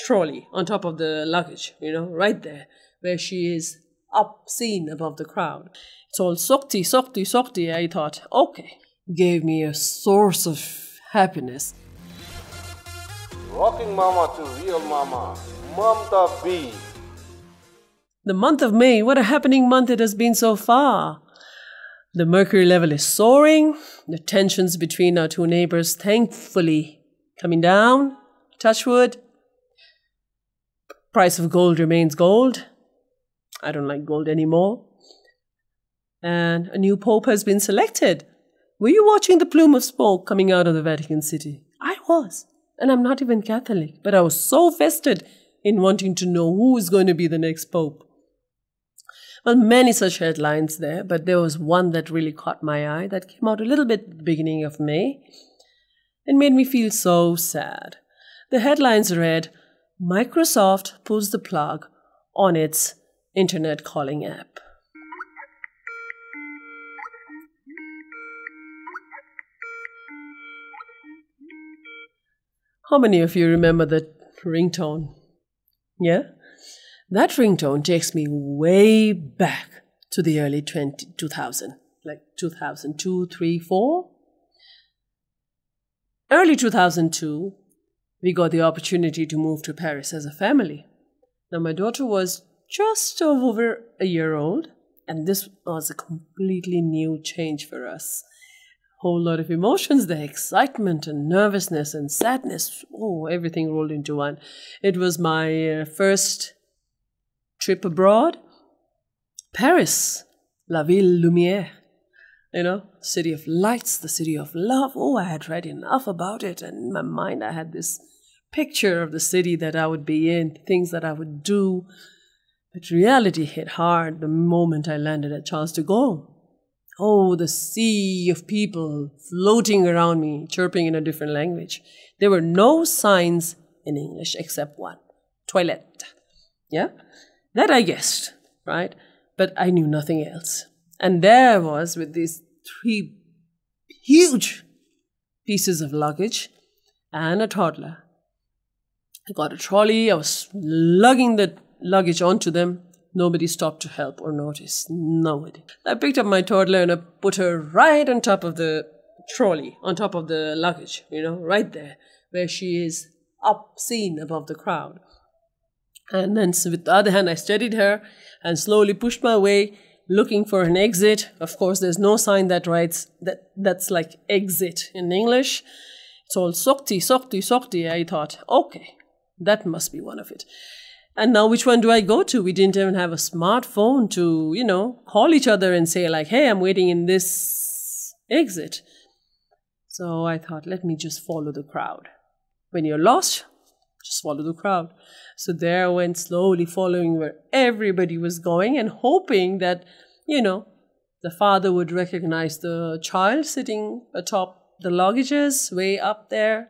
trolley on top of the luggage, right there, where she is up, seen above the crowd. It's all sokti, sokti, sokti. I thought, okay, gave me a source of happiness. Rocking Mama to Real Mama, Mamta B. The month of May, what a happening month it has been so far. The mercury level is soaring. The tensions between our two neighbors, thankfully, coming down. Touch wood. Price of gold remains gold. I don't like gold anymore. And a new pope has been selected. Were you watching the plume of smoke coming out of the Vatican City? I was. And I'm not even Catholic, but I was so vested in wanting to know who is going to be the next pope. Well, many such headlines there, but there was one that really caught my eye that came out a little bit at the beginning of May. It made me feel so sad. The headlines read, Microsoft pulls the plug on its internet calling app. How many of you remember that ringtone? Yeah? That ringtone takes me way back to the early 2000, like 2002, 3, 4. Early 2002, we got the opportunity to move to Paris as a family. Now, my daughter was just over a year old, and this was a completely new change for us. Whole lot of emotions there, excitement and nervousness and sadness. Oh, everything rolled into one. It was my first trip abroad. Paris, la ville lumière, city of lights, the city of love. Oh, I had read enough about it, and in my mind I had this picture of the city that I would be in, things that I would do. But reality hit hard the moment I landed at Charles de Gaulle. Oh, the sea of people floating around me, chirping in a different language. There were no signs in English except one, toilette. Yeah? That I guessed, right? But I knew nothing else. And there I was with these 3 huge pieces of luggage and a toddler. I got a trolley. I was lugging the luggage onto them. Nobody stopped to help or notice. Nobody. I picked up my toddler and I put her right on top of the trolley, on top of the luggage, right there, where she is up, seen above the crowd. And then with the other hand, I steadied her and slowly pushed my way, looking for an exit. Of course, there's no sign that writes that's like exit in English. It's all sokti, sokti, sokti. I thought, okay, that must be one of it. And now which one do I go to? We didn't even have a smartphone to, call each other and say like, hey, I'm waiting in this exit. So I thought, let me just follow the crowd. When you're lost, just follow the crowd. So there I went slowly following where everybody was going and hoping that, the father would recognize the child sitting atop the luggages way up there.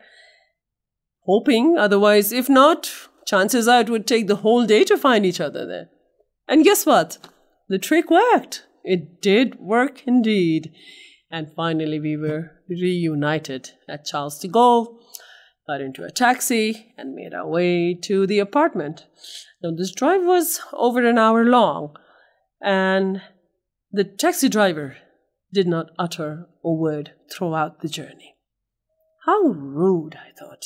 Hoping, otherwise, if not, chances are it would take the whole day to find each other there. And guess what? The trick worked. It did work indeed. And finally we were reunited at Charles de Gaulle, got into a taxi and made our way to the apartment. Now this drive was over an hour long and the taxi driver did not utter a word throughout the journey. How rude, I thought.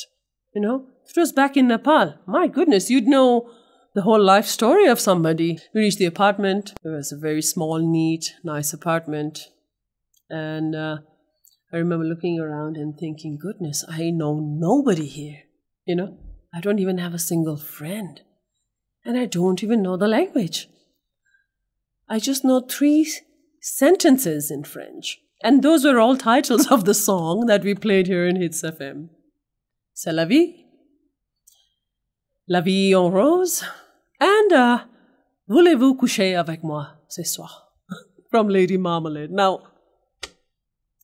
If it was back in Nepal, my goodness, you'd know the whole life story of somebody. We reached the apartment. It was a very small, neat, nice apartment. And I remember looking around and thinking, goodness, I know nobody here. I don't even have a single friend. And I don't even know the language. I just know 3 sentences in French. And those were all titles of the song that we played here in Hits FM. C'est la vie. La vie en rose. And voulez-vous coucher avec moi ce soir? From Lady Marmalade. Now,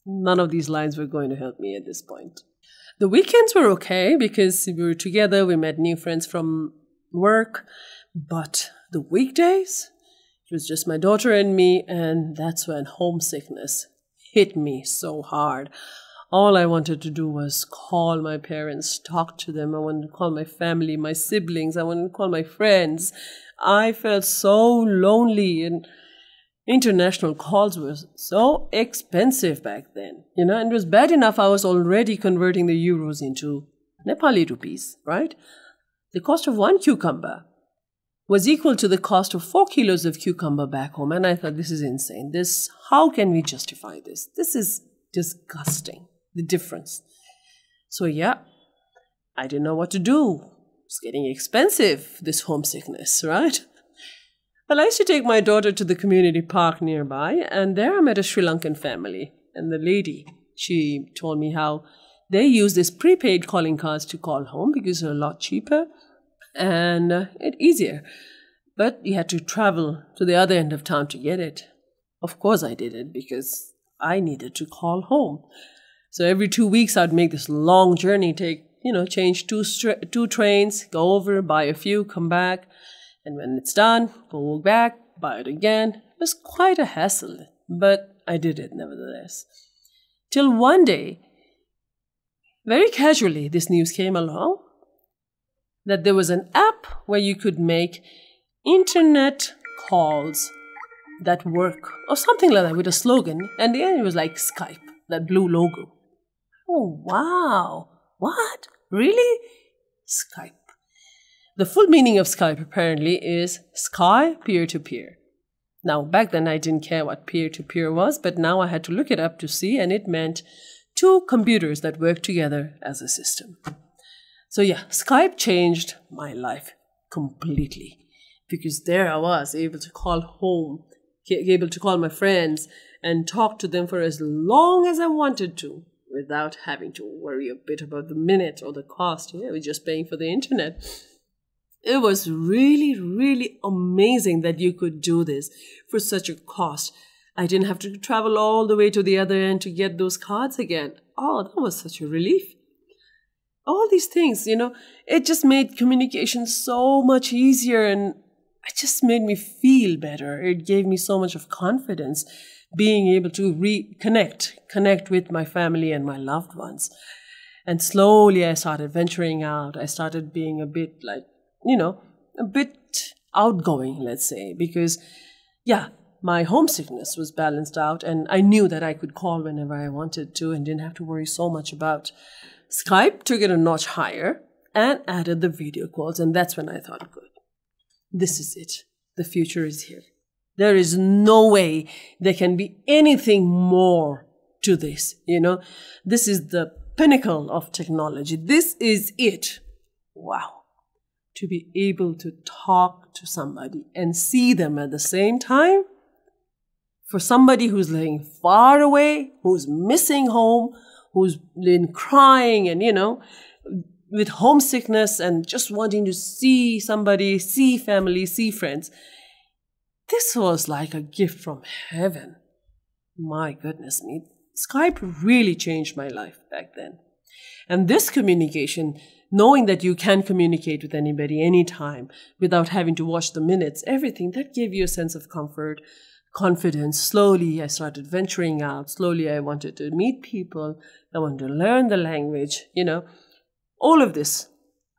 none of these lines were going to help me at this point. The weekends were okay because we were together, we met new friends from work. But the weekdays, it was just my daughter and me, and that's when homesickness hit me so hard. All I wanted to do was call my parents, talk to them. I wanted to call my family, my siblings. I wanted to call my friends. I felt so lonely, and international calls were so expensive back then, and it was bad enough I was already converting the euros into Nepali rupees, right? The cost of one cucumber was equal to the cost of 4 kilos of cucumber back home. And I thought, this is insane. How can we justify this? This is disgusting, the difference. So yeah, I didn't know what to do. It's getting expensive, this homesickness, right? Well, I used to take my daughter to the community park nearby, and there I met a Sri Lankan family. And the lady, she told me how they use this prepaid calling cards to call home because they're a lot cheaper and it's easier. But you had to travel to the other end of town to get it. Of course I did it because I needed to call home. So every 2 weeks I'd make this long journey, change two trains, go over, buy a few, come back. And when it's done, go back, buy it again. It was quite a hassle, but I did it nevertheless. Till one day, very casually, this news came along that there was an app where you could make internet calls that work, or something like that, with a slogan. And then it was like Skype, that blue logo. Oh, wow. What? Really? Skype. The full meaning of Skype apparently is Sky peer-to-peer. Now, back then I didn't care what peer-to-peer was, but now I had to look it up to see, and it meant 2 computers that work together as a system. So yeah, Skype changed my life completely, because there I was able to call home, able to call my friends and talk to them for as long as I wanted to without having to worry a bit about the minute or the cost. Yeah, we're just paying for the internet. It was really, really amazing that you could do this for such a cost. I didn't have to travel all the way to the other end to get those cards again. Oh, that was such a relief. All these things, it just made communication so much easier, and it just made me feel better. It gave me so much of confidence being able to connect with my family and my loved ones. And slowly I started venturing out. I started being a bit a bit outgoing, let's say, because, yeah, my homesickness was balanced out and I knew that I could call whenever I wanted to and didn't have to worry so much about. Skype took it a notch higher and added the video calls, and that's when I thought, good, this is it. The future is here. There is no way there can be anything more to this, This is the pinnacle of technology. This is it. Wow. To be able to talk to somebody and see them at the same time, for somebody who's living far away, who's missing home, who's been crying and, with homesickness and just wanting to see somebody, see family, see friends. This was like a gift from heaven. My goodness me. Skype really changed my life back then. And this communication, knowing that you can communicate with anybody anytime without having to watch the minutes, everything, that gave you a sense of comfort, confidence. Slowly, I started venturing out. Slowly, I wanted to meet people. I wanted to learn the language, All of this,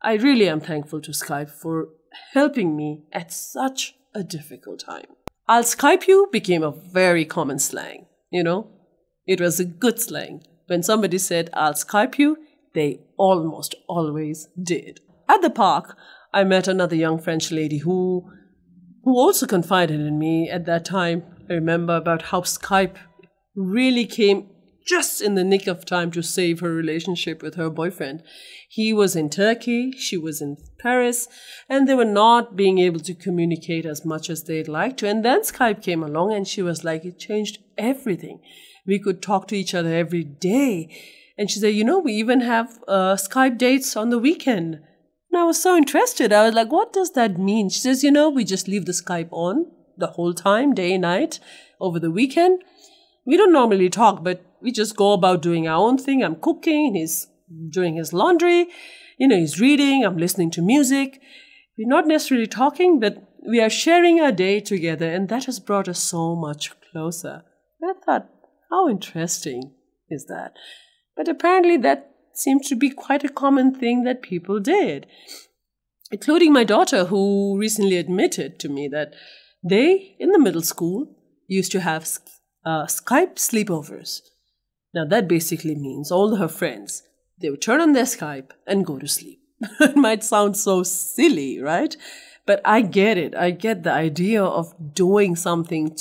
I really am thankful to Skype for helping me at such a difficult time. I'll Skype you became a very common slang, It was a good slang. When somebody said, I'll Skype you, they almost always did. At the park, I met another young French lady who also confided in me at that time. I remember about how Skype really came just in the nick of time to save her relationship with her boyfriend. He was in Turkey, she was in Paris, and they were not being able to communicate as much as they'd like to. And then Skype came along and she was like, it changed everything. We could talk to each other every day. And she said, we even have Skype dates on the weekend. And I was so interested. I was like, what does that mean? She says, we just leave the Skype on the whole time, day and night, over the weekend. We don't normally talk, but we just go about doing our own thing. I'm cooking, he's doing his laundry, he's reading, I'm listening to music. We're not necessarily talking, but we are sharing our day together, and that has brought us so much closer. And I thought, how interesting is that? But apparently that seemed to be quite a common thing that people did, including my daughter, who recently admitted to me that they, in the middle school, used to have Skype sleepovers. Now, that basically means all her friends, they would turn on their Skype and go to sleep. It might sound so silly, right? But I get it. I get the idea of doing something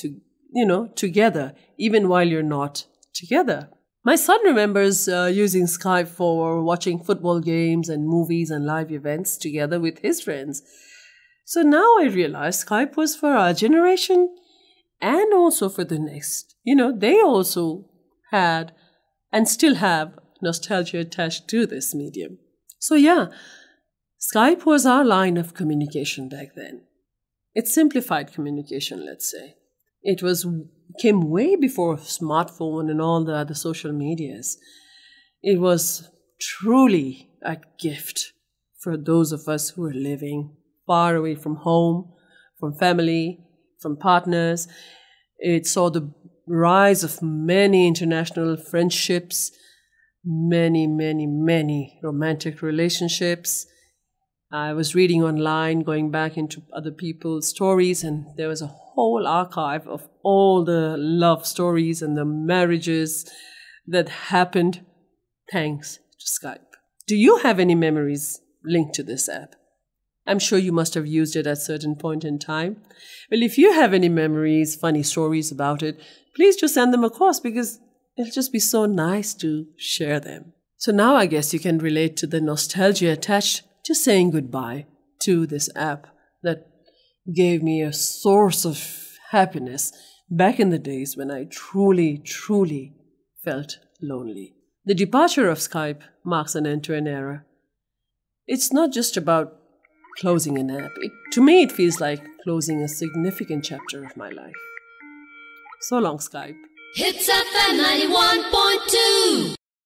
together, even while you're not together. My son remembers using Skype for watching football games and movies and live events together with his friends. So now I realize Skype was for our generation and also for the next. They also had and still have nostalgia attached to this medium. So yeah, Skype was our line of communication back then. It simplified communication, let's say. It came way before smartphone and all the other social medias. It was truly a gift for those of us who are living far away from home, from family, from partners. It saw the rise of many international friendships, many, many, many romantic relationships. I was reading online, going back into other people's stories, and there was a whole archive of all the love stories and the marriages that happened thanks to Skype. Do you have any memories linked to this app? I'm sure you must have used it at a certain point in time. Well, if you have any memories, funny stories about it, please just send them across, because it'll just be so nice to share them. So now I guess you can relate to the nostalgia attached to saying goodbye to this app that gave me a source of happiness back in the days when I truly, truly felt lonely. The departure of Skype marks an end to an era. It's not just about closing an app. To me, it feels like closing a significant chapter of my life. So long, Skype. Hits FM 91.2.